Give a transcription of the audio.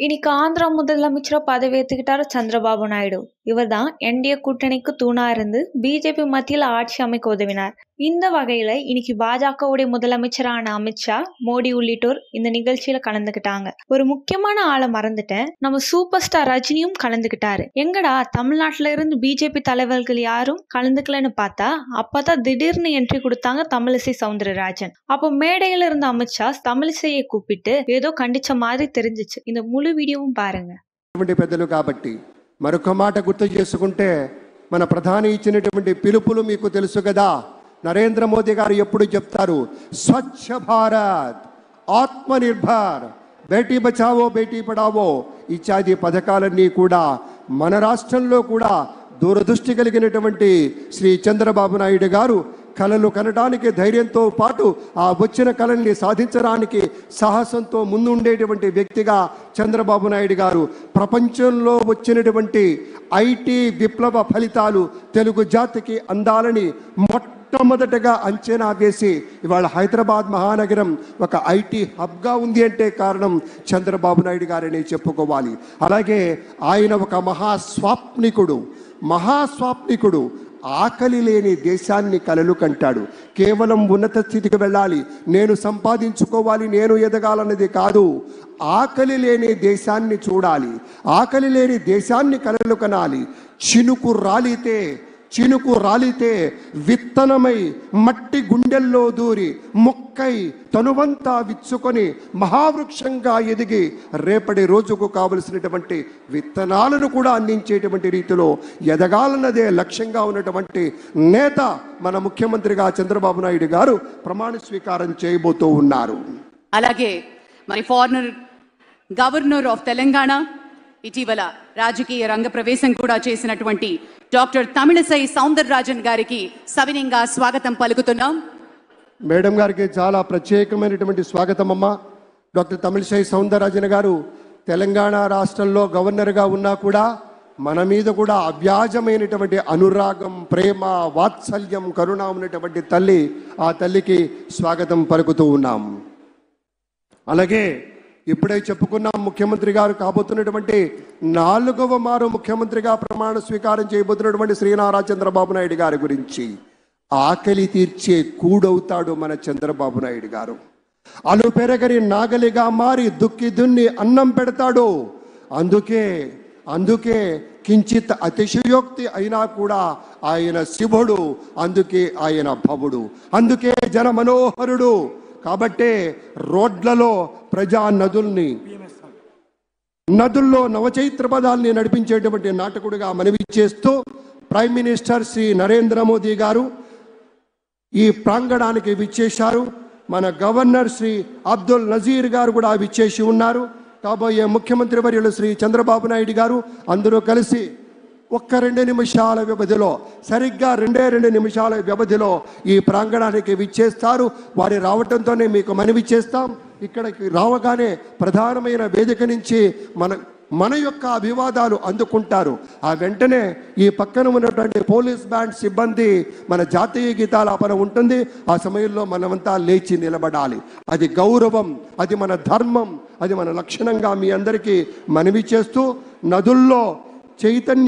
இன்னைக்கு ஆந்திரா முதலமைச்சரா பதவி ஏற்றுக்கிட்டாரு சந்திரபாபு நாயுடு. இவர் தான் என்டிஏ கூட்டணிக்கு தூணா இருந்து பிஜேபி மத்தியில் ஆட்சி அமைக்க உதவினார். இந்த வகையில இன்னைக்கு பாஜகவுடைய முதலமைச்சரான அமித்ஷா, மோடி உள்ளிட்டோர் இந்த நிகழ்ச்சியில கலந்துக்கிட்டாங்க. ஒரு முக்கியமான ஆளை மறந்துட்டேன், நம்ம சூப்பர் ஸ்டார் ரஜினியும் கலந்துக்கிட்டாரு. எங்கடா தமிழ்நாட்டுல இருந்து பிஜேபி தலைவர்கள் யாரும் கலந்துக்கலன்னு பார்த்தா அப்பதான் திடீர்னு என்ட்ரி கொடுத்தாங்க தமிழிசை சவுந்தரராஜன். அப்போ மேடையில இருந்த அமித்ஷா தமிழிசையை கூப்பிட்டு ஏதோ கண்டிச்ச மாதிரி தெரிஞ்சிச்சு. இந்த முழு వీడియోவும் பாருங்க. పెద్దలు కాబట్టి మరొక మాట గుర్తు చేసుకుంటే మన ప్రధాని ఇచ్చినటువంటి పిలుపులు మీకు తెలుసు కదా. నరేంద్ర మోదీ గారు ఎప్పుడు చెప్తారు, స్వచ్ఛ భారత్, ఆత్మ నిర్భర్, బేటీ బచావో బేటీ పడావో ఇత్యాది పథకాలన్నీ కూడా మన రాష్ట్రంలో కూడా దూరదృష్టి కలిగినటువంటి శ్రీ చంద్రబాబు నాయుడు గారు కళలు కనడానికి ధైర్యంతో పాటు ఆ వచ్చిన కళల్ని సాధించడానికి సాహసంతో ముందుండేటువంటి వ్యక్తిగా చంద్రబాబు నాయుడు గారు ప్రపంచంలో వచ్చినటువంటి ఐటీ విప్లవ ఫలితాలు తెలుగు జాతికి అందాలని మొట్టమొదటగా అంచనా వేసి ఇవాళ హైదరాబాద్ మహానగరం ఒక ఐటీ హబ్గా ఉంది అంటే కారణం చంద్రబాబు నాయుడు గారని చెప్పుకోవాలి. అలాగే ఆయన ఒక మహాస్వాప్నికుడు. ఆకలి లేని దేశాన్ని కలలు కంటాడు. కేవలం ఉన్నత స్థితికి వెళ్ళాలి, నేను సంపాదించుకోవాలి, నేను ఎదగాలన్నది కాదు. ఆకలి లేని దేశాన్ని చూడాలి, ఆకలి లేని దేశాన్ని కలలు కనాలి. చినుకు రాలితే విత్తనమై మట్టి గుండెల్లో దూరి మొక్కై తనువంతా విచ్చుకొని మహావృక్షంగా ఎదిగి రేపటి రోజుకు కావలసినటువంటి విత్తనాలను కూడా అందించేటువంటి రీతిలో ఎదగాలన్నదే లక్ష్యంగా ఉన్నటువంటి నేత మన ముఖ్యమంత్రిగా చంద్రబాబు నాయుడు గారు ప్రమాణ స్వీకారం చేయబోతూ ఉన్నారు. అలాగే మరి ఫారినర్ గవర్నర్ ఆఫ్ తెలంగాణ, ఇటీవల రాజకీయ రంగ ప్రవేశం కూడా చేసినటువంటి డాక్టర్ తమిళిసై సౌందరరాజన్ గారికి సవినయంగా స్వాగతం పలుకుతున్నాం. మేడం గారికి చాలా ప్రత్యేకమైనటువంటి స్వాగతం అమ్మా. డాక్టర్ తమిళిసై సౌందరరాజన్ గారు తెలంగాణ రాష్ట్రంలో గవర్నర్గా ఉన్నా కూడా మన మీద కూడా అవ్యాజమైనటువంటి అనురాగం, ప్రేమ, వాత్సల్యం, కరుణ ఉన్నటువంటి తల్లి, ఆ తల్లికి స్వాగతం పలుకుతూ ఉన్నాం. అలాగే ఇప్పుడే చెప్పుకున్నాం, ముఖ్యమంత్రి గారు కాబోతున్నటువంటి 4వ మారు ముఖ్యమంత్రిగా ప్రమాణ స్వీకారం చేయబోతున్నటువంటి శ్రీ నారా చంద్రబాబు నాయుడు గారి గురించి. ఆకలి తీర్చే కూడవుతాడు మన చంద్రబాబు నాయుడు గారు. అలు పెరగని నాగలిగా మారి దుక్కి దున్ని అన్నం పెడతాడు. అందుకే కించిత్ అతిశయోక్తి అయినా కూడా ఆయన శివుడు, అందుకే ఆయన భవుడు, అందుకే జన మనోహరుడు. కాబట్టే రోడ్లలో ప్రజా నదుల్లో నవచైత్ర పదాల్ని నడిపించేటువంటి నాటకుడిగా మనవి చేస్తూ ప్రైమ్ మినిస్టర్ శ్రీ నరేంద్ర మోదీ గారు ఈ ప్రాంగణానికి విచ్చేశారు. మన గవర్నర్ శ్రీ అబ్దుల్ నజీర్ గారు కూడా విచ్చేసి ఉన్నారు. కాబోయే ముఖ్యమంత్రి వర్యులు శ్రీ చంద్రబాబు నాయుడు గారు అందరూ కలిసి ఒక్క 2 నిమిషాల వ్యవధిలో, సరిగ్గా 2 నిమిషాల వ్యవధిలో ఈ ప్రాంగణానికి విచ్చేస్తారు. వారి రావటంతోనే మీకు మనవి చేస్తాం. ఇక్కడికి రావగానే ప్రధానమైన వేదిక నుంచి మన యొక్క అభివాదాలు అందుకుంటారు. ఆ వెంటనే ఈ పక్కన ఉన్నటువంటి పోలీస్ బ్యాండ్ సిబ్బంది మన జాతీయ గీతాలాపన ఉంటుంది. ఆ సమయంలో మనమంతా లేచి నిలబడాలి. అది గౌరవం, అది మన ధర్మం, అది మన లక్షణంగా మీ అందరికీ మనవి చేస్తూ, నదుల్లో చైతన్య